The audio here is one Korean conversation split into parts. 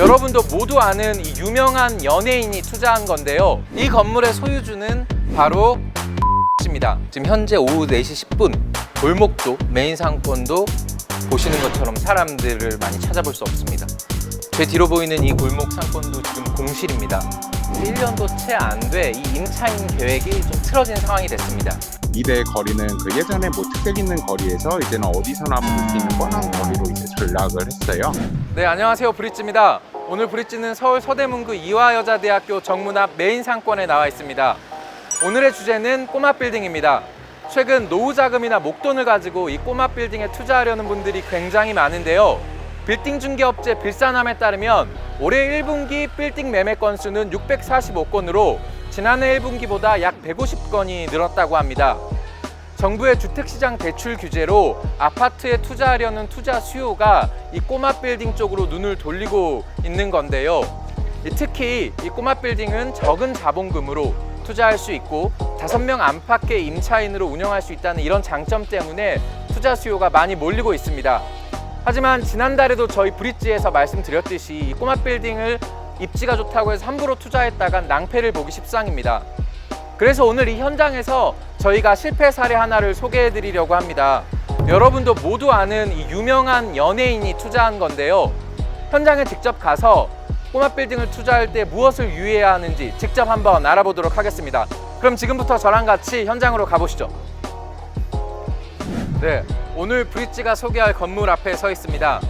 여러분도 모두 아는 이 유명한 연예인이 투자한 건데요. 이 건물의 소유주는 바로 입니다. 지금 현재 오후 4시 10분 골목도 메인 상권도 보시는 것처럼 사람들을 많이 찾아볼 수 없습니다. 제 뒤로 보이는 이 골목 상권도 지금 공실입니다. 1년도 채 안 돼 이 임차인 계획이 좀 틀어진 상황이 됐습니다. 이대 거리는 그 예전에 뭐 특색 있는 거리에서 이제는 어디서나 볼 수 있는 뻔한 거리로 이제 전락을 했어요. 네, 안녕하세요. 브릿지입니다. 오늘 브릿지는 서울 서대문구 이화여자대학교 정문 앞 메인 상권에 나와 있습니다. 오늘의 주제는 꼬마 빌딩입니다. 최근 노후 자금이나 목돈을 가지고 이 꼬마 빌딩에 투자하려는 분들이 굉장히 많은데요. 빌딩 중개업체 빌사남에 따르면 올해 1분기 빌딩 매매 건수는 645건으로 지난해 1분기보다 약 150건이 늘었다고 합니다. 정부의 주택시장 대출 규제로 아파트에 투자하려는 투자 수요가 이 꼬마 빌딩 쪽으로 눈을 돌리고 있는 건데요. 특히 이 꼬마 빌딩은 적은 자본금으로 투자할 수 있고 5명 안팎의 임차인으로 운영할 수 있다는 이런 장점 때문에 투자 수요가 많이 몰리고 있습니다. 하지만 지난달에도 저희 브릿지에서 말씀드렸듯이 이 꼬마 빌딩을 입지가 좋다고 해서 함부로 투자했다간 낭패를 보기 십상입니다. 그래서 오늘 이 현장에서 저희가 실패 사례 하나를 소개해 드리려고 합니다. 여러분도 모두 아는 이 유명한 연예인이 투자한 건데요. 현장에 직접 가서 꼬마 빌딩을 투자할 때 무엇을 유의해야 하는지 직접 한번 알아보도록 하겠습니다. 그럼 지금부터 저랑 같이 현장으로 가보시죠. 네, 오늘 브릿지가 소개할 건물 앞에 서 있습니다.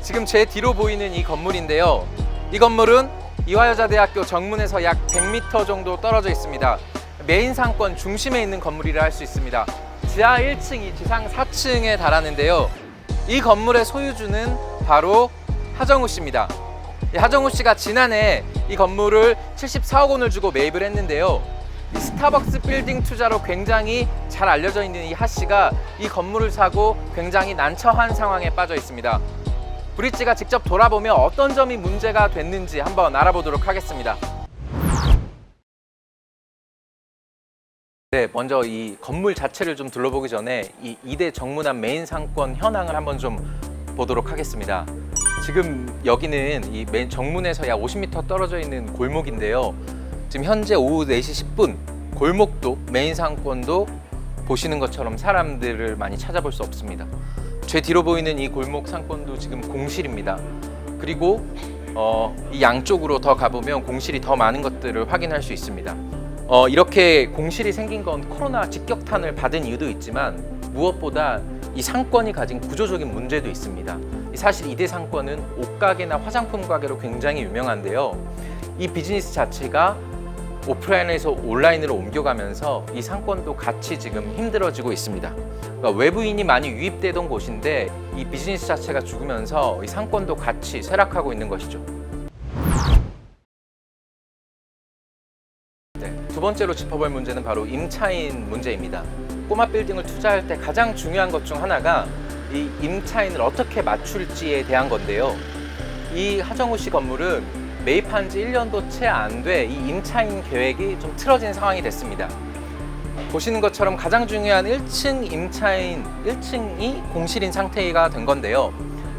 지금 제 뒤로 보이는 이 건물인데요. 이 건물은 이화여자대학교 정문에서 약 100m 정도 떨어져 있습니다. 메인 상권 중심에 있는 건물이라 할 수 있습니다. 지하 1층이 지상 4층에 달하는데요. 이 건물의 소유주는 바로 하정우 씨입니다. 하정우 씨가 지난해 이 건물을 74억 원을 주고 매입을 했는데요. 이 스타벅스 빌딩 투자로 굉장히 잘 알려져 있는 이 하 씨가 이 건물을 사고 굉장히 난처한 상황에 빠져 있습니다. 브릿지가 직접 돌아보며 어떤 점이 문제가 됐는지 한번 알아보도록 하겠습니다. 네, 먼저 이 건물 자체를 좀 둘러보기 전에 이 2대 정문 앞 메인 상권 현황을 한번 좀 보도록 하겠습니다. 지금 여기는 이 메인 정문에서 약 50m 떨어져 있는 골목인데요. 지금 현재 오후 4시 10분 골목도 메인 상권도 보시는 것처럼 사람들을 많이 찾아볼 수 없습니다. 제 뒤로 보이는 이 골목 상권도 지금 공실입니다. 그리고 이 양쪽으로 더 가보면 공실이 더 많은 것들을 확인할 수 있습니다. 이렇게 공실이 생긴 건 코로나 직격탄을 받은 이유도 있지만 무엇보다 이 상권이 가진 구조적인 문제도 있습니다. 사실 이대 상권은 옷가게나 화장품 가게로 굉장히 유명한데요. 이 비즈니스 자체가 오프라인에서 온라인으로 옮겨가면서 이 상권도 같이 지금 힘들어지고 있습니다. 그러니까 외부인이 많이 유입되던 곳인데 이 비즈니스 자체가 죽으면서 이 상권도 같이 쇠락하고 있는 것이죠. 네, 두 번째로 짚어볼 문제는 바로 임차인 문제입니다. 꼬마 빌딩을 투자할 때 가장 중요한 것 중 하나가 이 임차인을 어떻게 맞출지에 대한 건데요. 이 하정우 씨 건물은 매입한 지 1년도 채 안 돼 이 임차인 계획이 좀 틀어진 상황이 됐습니다. 보시는 것처럼 가장 중요한 1층 임차인 1층이 공실인 상태가 된 건데요.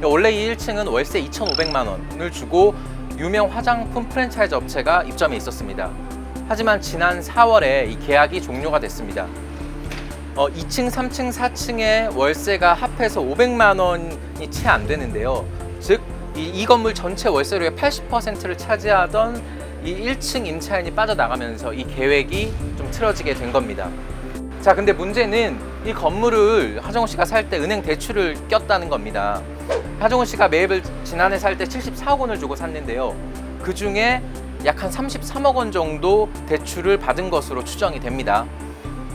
원래 이 1층은 월세 2,500만 원을 주고 유명 화장품 프랜차이즈 업체가 입점해 있었습니다. 하지만 지난 4월에 이 계약이 종료가 됐습니다. 2층, 3층, 4층의 월세가 합해서 500만 원이 채 안 되는데요. 즉, 이 건물 전체 월세료의 80%를 차지하던 이 1층 임차인이 빠져나가면서 이 계획이 좀 틀어지게 된 겁니다. 자, 근데 문제는 이 건물을 하정우 씨가 살 때 은행 대출을 꼈다는 겁니다. 하정우 씨가 매입을 지난해 살 때 74억 원을 주고 샀는데요. 그 중에 약 한 33억 원 정도 대출을 받은 것으로 추정이 됩니다.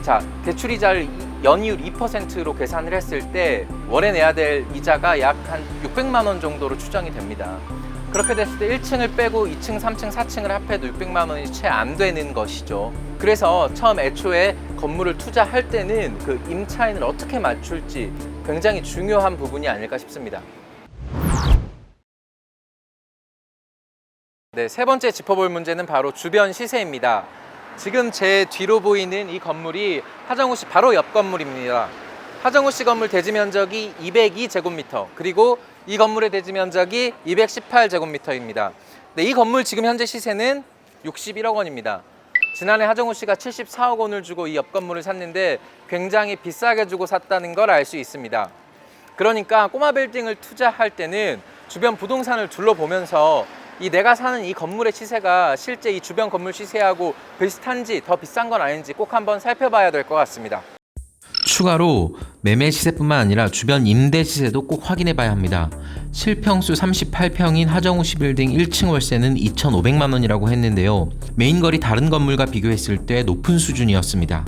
자, 대출이자를 연이율 2%로 계산을 했을 때 월에 내야 될 이자가 약 한 600만 원 정도로 추정이 됩니다. 그렇게 됐을 때 1층을 빼고 2층, 3층, 4층을 합해도 600만 원이 채 안 되는 것이죠. 그래서 처음 애초에 건물을 투자할 때는 그 임차인을 어떻게 맞출지 굉장히 중요한 부분이 아닐까 싶습니다. 네, 세 번째 짚어볼 문제는 바로 주변 시세입니다. 지금 제 뒤로 보이는 이 건물이 하정우 씨 바로 옆 건물입니다. 하정우 씨 건물 대지 면적이 202제곱미터, 그리고 이 건물의 대지 면적이 218제곱미터입니다. 네, 이 건물 지금 현재 시세는 61억 원입니다. 지난해 하정우 씨가 74억 원을 주고 이 옆 건물을 샀는데 굉장히 비싸게 주고 샀다는 걸 알 수 있습니다. 그러니까 꼬마 빌딩을 투자할 때는 주변 부동산을 둘러보면서 이 내가 사는 이 건물의 시세가 실제 이 주변 건물 시세하고 비슷한지 더 비싼 건 아닌지 꼭 한번 살펴봐야 될 것 같습니다. 추가로 매매 시세뿐만 아니라 주변 임대 시세도 꼭 확인해 봐야 합니다. 실평수 38평인 하정우 씨 빌딩 1층 월세는 2,500만 원이라고 했는데요. 메인 거리 다른 건물과 비교했을 때 높은 수준이었습니다.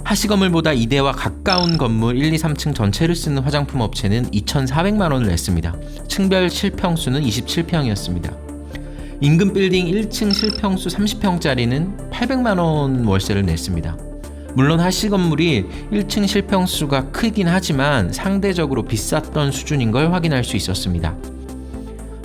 하시 건물보다 이대와 가까운 건물 1, 2, 3층 전체를 쓰는 화장품 업체는 2,400만 원을 냈습니다. 층별 실평수는 27평이었습니다. 인근 빌딩 1층 실평수 30평짜리는 800만 원 월세를 냈습니다. 물론 하시 건물이 1층 실평수가 크긴 하지만 상대적으로 비쌌던 수준인 걸 확인할 수 있었습니다.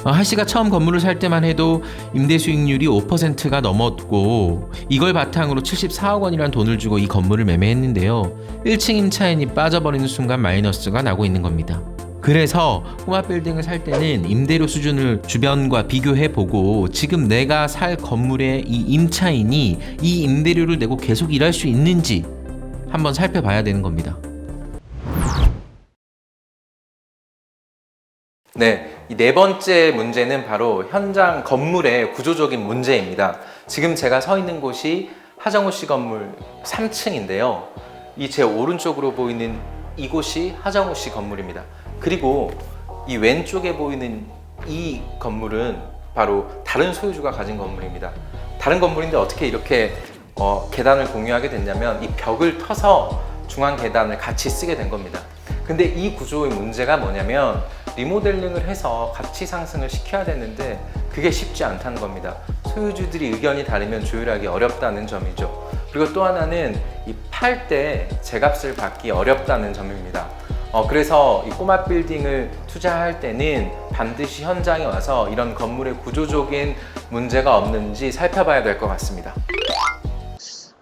하시가 처음 건물을 살 때만 해도 임대 수익률이 5%가 넘었고 이걸 바탕으로 74억 원이란 돈을 주고 이 건물을 매매했는데요. 1층 임차인이 빠져버리는 순간 마이너스가 나고 있는 겁니다. 그래서 꼬마 빌딩을 살 때는 임대료 수준을 주변과 비교해보고 지금 내가 살 건물의 이 임차인이 이 임대료를 내고 계속 일할 수 있는지 한번 살펴봐야 되는 겁니다. 네, 이 네 번째 문제는 바로 현장 건물의 구조적인 문제입니다. 지금 제가 서 있는 곳이 하정우 씨 건물 3층인데요. 이 제 오른쪽으로 보이는 이곳이 하정우 씨 건물입니다. 그리고 이 왼쪽에 보이는 이 건물은 바로 다른 소유주가 가진 건물입니다. 다른 건물인데 어떻게 이렇게 계단을 공유하게 됐냐면 이 벽을 터서 중앙 계단을 같이 쓰게 된 겁니다. 근데 이 구조의 문제가 뭐냐면 리모델링을 해서 가치 상승을 시켜야 되는데 그게 쉽지 않다는 겁니다. 소유주들이 의견이 다르면 조율하기 어렵다는 점이죠. 그리고 또 하나는 이 팔 때 제값을 받기 어렵다는 점입니다. 그래서 이 꼬마 빌딩을 투자할 때는 반드시 현장에 와서 이런 건물의 구조적인 문제가 없는지 살펴봐야 될 것 같습니다.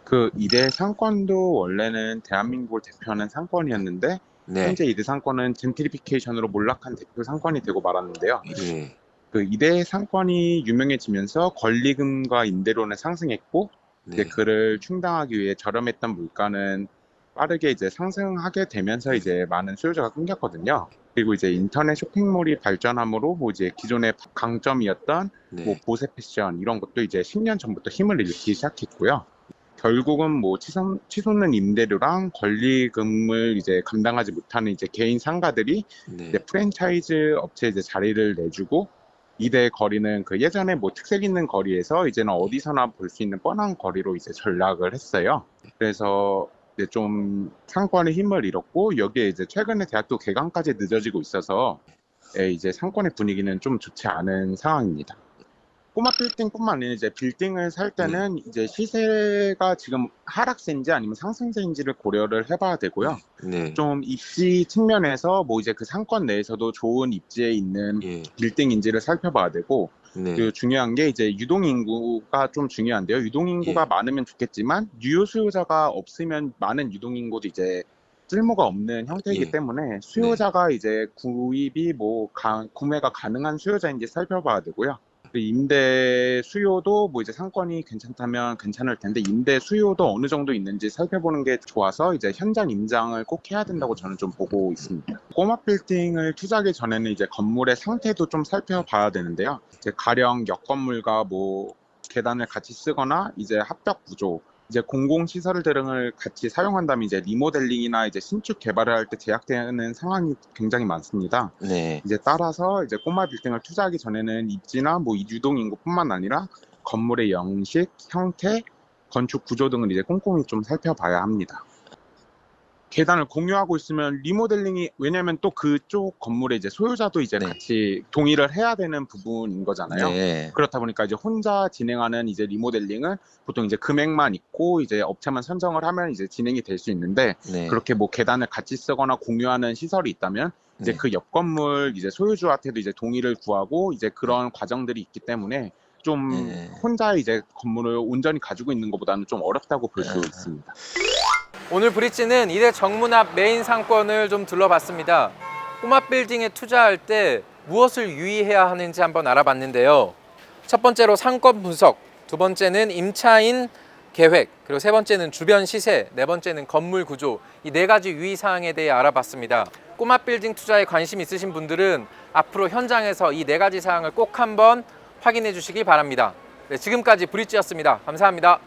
그 이대 상권도 원래는 대한민국을 대표하는 상권이었는데 네. 현재 이대 상권은 젠트리피케이션으로 몰락한 대표 상권이 되고 말았는데요. 예. 그 이대 상권이 유명해지면서 권리금과 임대료는 상승했고 이제 네. 그를 충당하기 위해 저렴했던 물가는 빠르게 이제 상승하게 되면서 이제 많은 수요자가 끊겼거든요. 그리고 이제 인터넷 쇼핑몰이 발전함으로 뭐 이제 기존의 강점이었던 네. 뭐 보세 패션 이런 것도 이제 10년 전부터 힘을 잃기 시작했고요. 결국은 뭐 치솟는 임대료랑 권리금을 이제 감당하지 못하는 이제 개인 상가들이 네. 이제 프랜차이즈 업체에 이제 자리를 내주고 이대 거리는 그 예전에 뭐 특색 있는 거리에서 이제는 어디서나 볼 수 있는 뻔한 거리로 이제 전락을 했어요. 그래서 이제 좀 상권의 힘을 잃었고 여기에 이제 최근에 대학교 개강까지 늦어지고 있어서 이제 상권의 분위기는 좀 좋지 않은 상황입니다. 꼬마 빌딩뿐만 아니라 이제 빌딩을 살 때는 이제 시세가 지금 하락세인지 아니면 상승세인지를 고려를 해봐야 되고요. 네. 좀 입지 측면에서 뭐 이제 그 상권 내에서도 좋은 입지에 있는 예. 빌딩인지를 살펴봐야 되고 네. 그리고 중요한 게 이제 유동인구가 좀 중요한데요. 유동인구가 예. 많으면 좋겠지만 유효 수요자가 없으면 많은 유동인구도 이제 쓸모가 없는 형태이기 예. 때문에 수요자가 이제 구입이 뭐 구매가 가능한 수요자인지 살펴봐야 되고요. 임대 수요도 뭐 이제 상권이 괜찮다면 괜찮을 텐데 임대 수요도 어느 정도 있는지 살펴보는 게 좋아서 이제 현장 임장을 꼭 해야 된다고 저는 좀 보고 있습니다. 꼬마 빌딩을 투자하기 전에는 이제 건물의 상태도 좀 살펴봐야 되는데요. 이제 가령 옆 건물과 뭐 계단을 같이 쓰거나 이제 합벽 구조 이제 공공시설 등을 같이 사용한다면 이제 리모델링이나 이제 신축 개발을 할 때 제약되는 상황이 굉장히 많습니다. 네. 이제 따라서 이제 꼬마 빌딩을 투자하기 전에는 입지나 뭐 유동인구뿐만 아니라 건물의 양식, 형태, 건축 구조 등을 이제 꼼꼼히 좀 살펴봐야 합니다. 계단을 공유하고 있으면 리모델링이 왜냐면 또 그쪽 건물에 이제 소유자도 이제 네. 같이 동의를 해야 되는 부분인 거잖아요. 네. 그렇다 보니까 이제 혼자 진행하는 이제 리모델링은 보통 이제 금액만 있고 이제 업체만 선정을 하면 이제 진행이 될 수 있는데 네. 그렇게 뭐 계단을 같이 쓰거나 공유하는 시설이 있다면 이제 네. 그 옆 건물 이제 소유주한테도 이제 동의를 구하고 이제 그런 과정들이 있기 때문에 좀 네. 혼자 이제 건물을 온전히 가지고 있는 것보다는 좀 어렵다고 볼 수 네. 있습니다. 오늘 브릿지는 이대 정문 앞 메인 상권을 좀 둘러봤습니다. 꼬마 빌딩에 투자할 때 무엇을 유의해야 하는지 한번 알아봤는데요. 첫 번째로 상권 분석, 두 번째는 임차인 계획, 그리고 세 번째는 주변 시세, 네 번째는 건물 구조, 이 네 가지 유의사항에 대해 알아봤습니다. 꼬마 빌딩 투자에 관심 있으신 분들은 앞으로 현장에서 이 네 가지 사항을 꼭 한번 확인해 주시기 바랍니다. 네, 지금까지 브릿지였습니다. 감사합니다.